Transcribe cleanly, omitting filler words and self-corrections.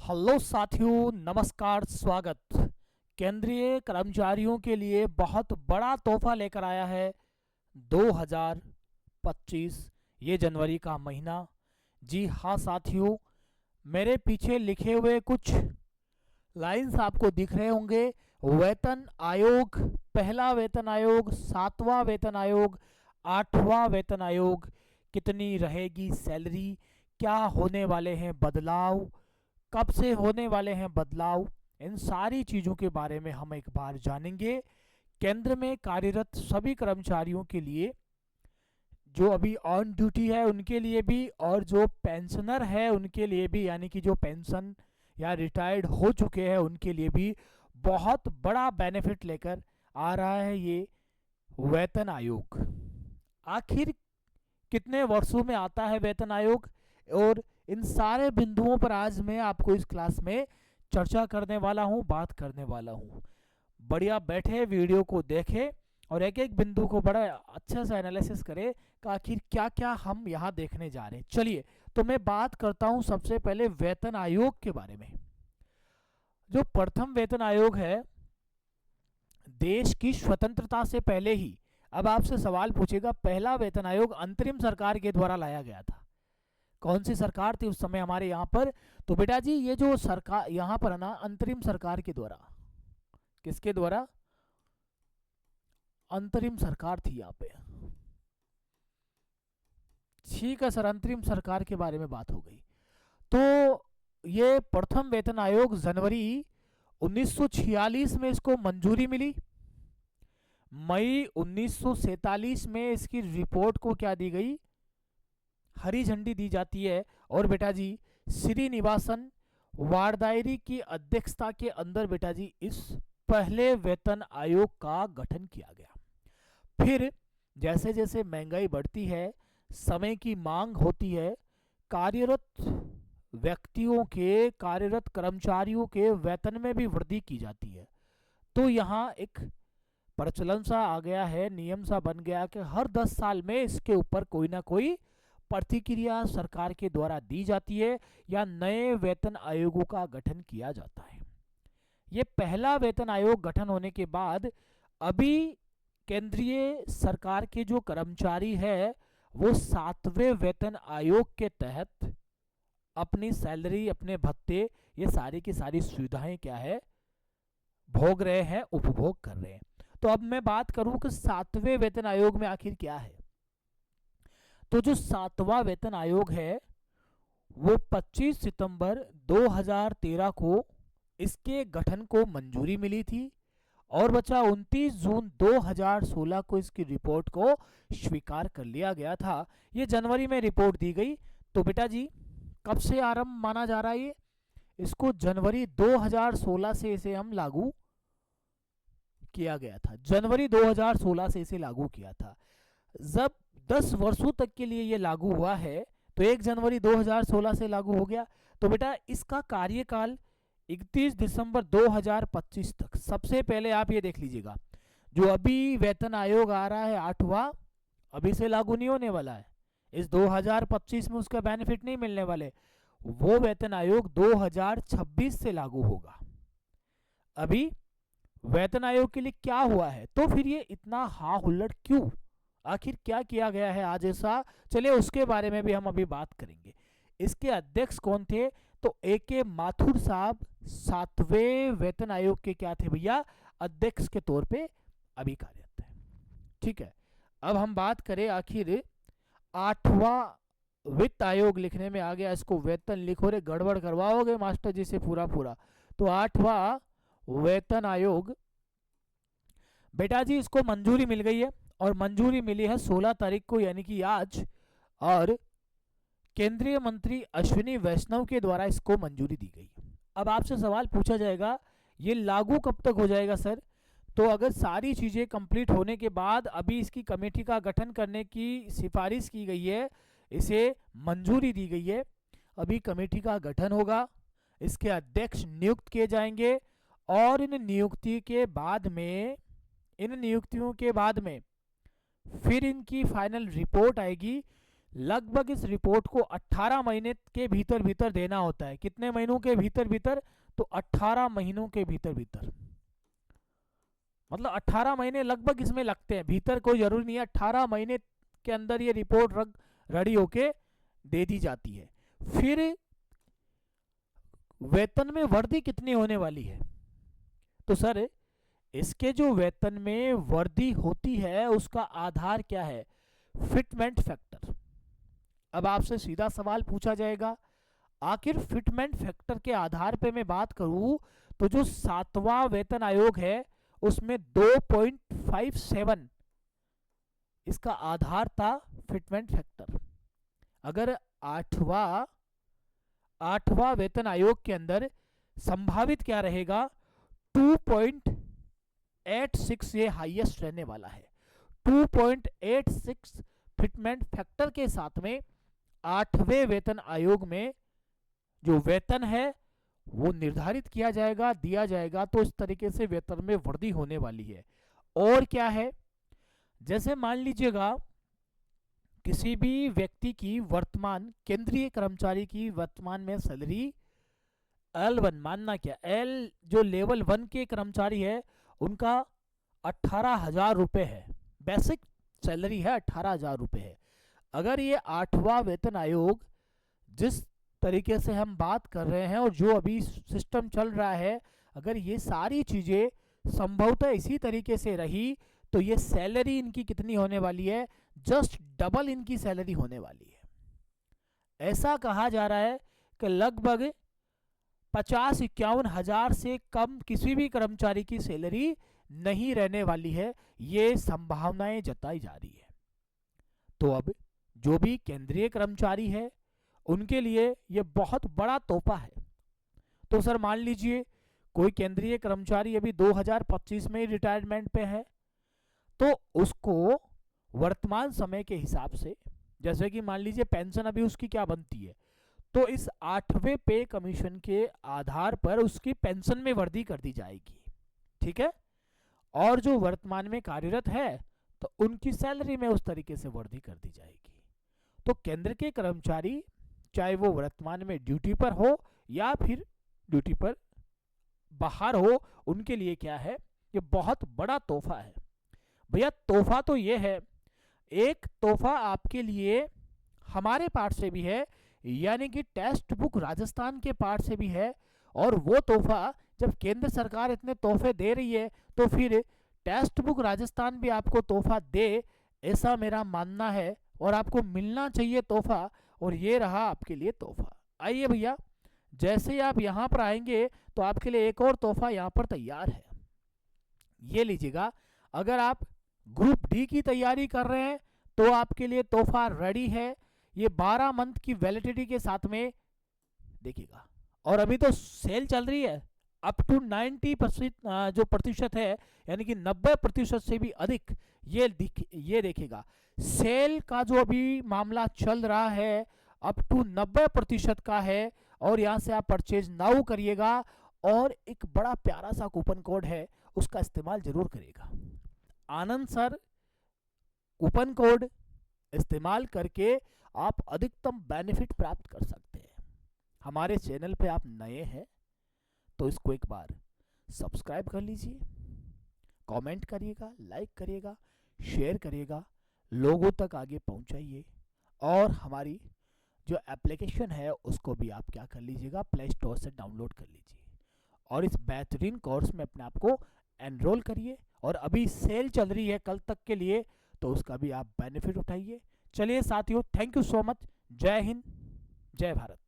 Hello साथियों, नमस्कार, स्वागत। केंद्रीय कर्मचारियों के लिए बहुत बड़ा तोहफा लेकर आया है 2025, ये जनवरी का महीना। जी हाँ साथियों, मेरे पीछे लिखे हुए कुछ लाइंस आपको दिख रहे होंगे। वेतन आयोग, पहला वेतन आयोग, सातवां वेतन आयोग, आठवां वेतन आयोग, कितनी रहेगी सैलरी, क्या होने वाले हैं बदलाव, कब से होने वाले हैं बदलाव, इन सारी चीज़ों के बारे में हम एक बार जानेंगे। केंद्र में कार्यरत सभी कर्मचारियों के लिए, जो अभी ऑन ड्यूटी है उनके लिए भी, और जो पेंशनर है उनके लिए भी, यानी कि जो पेंशन या रिटायर्ड हो चुके हैं उनके लिए भी बहुत बड़ा बेनिफिट लेकर आ रहा है ये वेतन आयोग। आखिर कितने वर्षों में आता है वेतन आयोग, और इन सारे बिंदुओं पर आज मैं आपको इस क्लास में चर्चा करने वाला हूं, बात करने वाला हूं। बढ़िया बैठे, वीडियो को देखें और एक एक बिंदु को बड़ा अच्छे से एनालिसिस करें कि आखिर क्या क्या हम यहाँ देखने जा रहे हैं। चलिए, तो मैं बात करता हूं सबसे पहले वेतन आयोग के बारे में। जो प्रथम वेतन आयोग है, देश की स्वतंत्रता से पहले ही, अब आपसे सवाल पूछेगा, पहला वेतन आयोग अंतरिम सरकार के द्वारा लाया गया था। कौन सी सरकार थी उस समय हमारे यहाँ पर? तो बेटा जी, ये जो सरकार यहाँ पर है ना, अंतरिम सरकार के द्वारा। किसके द्वारा? अंतरिम सरकार थी यहाँ पे। ठीक है सर, अंतरिम सरकार के बारे में बात हो गई। तो ये प्रथम वेतन आयोग जनवरी 1946 में इसको मंजूरी मिली। मई 1947 में इसकी रिपोर्ट को क्या दी गई? हरी झंडी दी जाती है। और बेटा जी, श्रीनिवासन वारदायरी की अध्यक्षता के अंदर बेटा जी इस पहले वेतन आयोग का गठन किया गया। फिर जैसे जैसे महंगाई बढ़ती है, समय की मांग होती है, कार्यरत व्यक्तियों के, कार्यरत कर्मचारियों के वेतन में भी वृद्धि की जाती है। तो यहाँ एक प्रचलन सा आ गया है, नियम सा बन गया कि हर 10 साल में इसके ऊपर कोई ना कोई प्रतिक्रिया सरकार के द्वारा दी जाती है या नए वेतन आयोगों का गठन किया जाता है। ये पहला वेतन आयोग गठन होने के बाद अभी केंद्रीय सरकार के जो कर्मचारी है वो 7वें वेतन आयोग के तहत अपनी सैलरी, अपने भत्ते, ये सारी की सारी सुविधाएं क्या है, भोग रहे हैं, उपभोग कर रहे हैं। तो अब मैं बात करूं कि 7वें वेतन आयोग में आखिर क्या है। तो जो 7वां वेतन आयोग है वो 25 सितंबर 2013 को इसके गठन को मंजूरी मिली थी, और बचा 29 जून 2016 को इसकी रिपोर्ट को स्वीकार कर लिया गया था। ये जनवरी में रिपोर्ट दी गई। तो बेटा जी, कब से आरंभ माना जा रहा है ये? इसको जनवरी 2016 से इसे हम लागू किया गया था। जनवरी 2016 से इसे लागू किया था। जब 10 वर्षों तक के लिए ये लागू हुआ है, तो 1 जनवरी 2016 से लागू हो गया। तो बेटा इसका कार्यकाल 31 दिसंबर 2025 तक। सबसे पहले आप ये देख लीजिएगा, जो अभी वेतन आयोग आ रहा है 8वां, अभी से लागू नहीं होने वाला है। इस 2025 में उसका बेनिफिट नहीं मिलने वाले। वो वेतन आयोग 2026 से लागू होगा। अभी वेतन आयोग के लिए क्या हुआ है, तो फिर ये इतना हा हुल्लड़ क्यों, आखिर क्या किया गया है आज ऐसा? चलिए उसके बारे में भी हम अभी बात करेंगे। इसके अध्यक्ष कौन थे? तो A.K. माथुर साहब 7वें वेतन आयोग के क्या थे भैया? अध्यक्ष के तौर पे अभी कार्यरत है। ठीक है, अब हम बात करें आखिर 8वां वित्त आयोग लिखने में आ गया। इसको वेतन लिखो रे, गड़बड़ करवाओगे मास्टर जी से पूरा पूरा। तो 8वां वेतन आयोग बेटा जी, इसको मंजूरी मिल गई है, और मंजूरी मिली है 16 तारीख को, यानी कि आज। और केंद्रीय मंत्री अश्विनी वैष्णव के द्वारा इसको मंजूरी दी गई। अब आपसे सवाल पूछा जाएगा, ये लागू कब तक हो जाएगा सर? तो अगर सारी चीज़ें कंप्लीट होने के बाद, अभी इसकी कमेटी का गठन करने की सिफारिश की गई है, इसे मंजूरी दी गई है, अभी कमेटी का गठन होगा, इसके अध्यक्ष नियुक्त किए जाएंगे, और इन नियुक्तियों के बाद में फिर इनकी फाइनल रिपोर्ट आएगी लगभग इस रिपोर्ट को 18 महीने के भीतर भीतर देना होता है। कितने महीनों के भीतर भीतर? तो 18 महीनों के भीतर भीतर, मतलब 18 महीने लगभग इसमें लगते हैं, भीतर कोई जरूरी नहीं है, 18 महीने के अंदर ये रिपोर्ट रेडी होके दे दी जाती है। फिर वेतन में वृद्धि कितनी होने वाली है? तो सर इसके जो वेतन में वृद्धि होती है उसका आधार क्या है? Fitment factor. अब आपसे सीधा सवाल पूछा जाएगा, आखिर फिटमेंट फैक्टर के आधार पे मैं बात करूं तो जो 7वां वेतन आयोग है उसमें 2.57 इसका आधार था फिटमेंट फैक्टर। अगर आठवां वेतन आयोग के अंदर संभावित क्या रहेगा? 2.86 ये हाईएस्ट रहने वाला है। 2.86 फिटमेंट फैक्टर के साथ में 8वें वेतन आयोग में जो वेतन है वो निर्धारित किया जाएगा, दिया जाएगा। तो इस तरीके से वेतन में वृद्धि होने वाली है। और क्या है, जैसे मान लीजिएगा किसी भी व्यक्ति की वर्तमान, केंद्रीय कर्मचारी की वर्तमान में सैलरी L1, मानना क्या, L जो लेवल 1 के कर्मचारी है उनका 18,000 रुपये है, बेसिक सैलरी है 18,000 रुपये है। अगर ये 8वां वेतन आयोग जिस तरीके से हम बात कर रहे हैं और जो अभी सिस्टम चल रहा है, अगर ये सारी चीज़ें संभवतः इसी तरीके से रही तो ये सैलरी इनकी कितनी होने वाली है? जस्ट डबल इनकी सैलरी होने वाली है। ऐसा कहा जा रहा है कि लगभग 50-51 हज़ार से कम किसी भी कर्मचारी की सैलरी नहीं रहने वाली है, ये संभावनाएं जताई जा रही है। तो अब जो भी केंद्रीय कर्मचारी है उनके लिए ये बहुत बड़ा तोहफा है। तो सर मान लीजिए कोई केंद्रीय कर्मचारी अभी 2025 में रिटायरमेंट पे है, तो उसको वर्तमान समय के हिसाब से, जैसे कि मान लीजिए पेंशन अभी उसकी क्या बनती है, तो इस 8वें पे कमीशन के आधार पर उसकी पेंशन में वृद्धि कर दी जाएगी। ठीक है। और जो वर्तमान में कार्यरत है तो उनकी सैलरी में उस तरीके से वृद्धि कर दी जाएगी। तो केंद्र के कर्मचारी चाहे वो वर्तमान में ड्यूटी पर हो या फिर ड्यूटी पर बाहर हो, उनके लिए क्या है, ये बहुत बड़ा तोहफा है। भैया तोहफा तो ये है, एक तोहफा आपके लिए हमारे पार्ट से भी है, यानी कि टेक्स्ट बुक राजस्थान के पार्ट से भी है। और वो तोहफा जब केंद्र सरकार इतने तोहफे दे रही है तो फिर टेक्स्ट बुक राजस्थान भी आपको तोहफा दे, ऐसा मेरा मानना है। और आपको मिलना चाहिए तोहफा, और ये रहा आपके लिए तोहफा। आइए भैया, जैसे ही आप यहाँ पर आएंगे तो आपके लिए एक और तोहफा यहाँ पर तैयार है, ये लीजिएगा। अगर आप ग्रुप डी की तैयारी कर रहे हैं तो आपके लिए तोहफा रेडी है। ये 12 मंथ की वैलिडिटी के साथ में देखिएगा, और अभी तो सेल चल रही है, अप टू 90% जो प्रतिशत है, यानी कि 90% से भी अधिक। ये देखिएगा, सेल का जो अभी मामला चल रहा है अप टू 90% का है। और यहाँ से आप परचेज नाउ करिएगा, और एक बड़ा प्यारा सा कूपन कोड है, उसका इस्तेमाल जरूर करिएगा। आनंद सर कूपन कोड इस्तेमाल करके आप अधिकतम बेनिफिट प्राप्त कर सकते हैं। हमारे चैनल पे आप नए हैं तो इसको एक बार सब्सक्राइब कर लीजिए, कमेंट करिएगा, लाइक करिएगा, शेयर करिएगा, लोगों तक आगे पहुंचाइए। और हमारी जो एप्लीकेशन है उसको भी आप क्या कर लीजिएगा, प्ले स्टोर से डाउनलोड कर लीजिए, और इस बेहतरीन कोर्स में अपने आप को एनरोल करिए। और अभी सेल चल रही है कल तक के लिए, तो उसका भी आप बेनिफिट उठाइए। चलिए साथियों, थैंक यू सो मच। जय हिंद, जय भारत।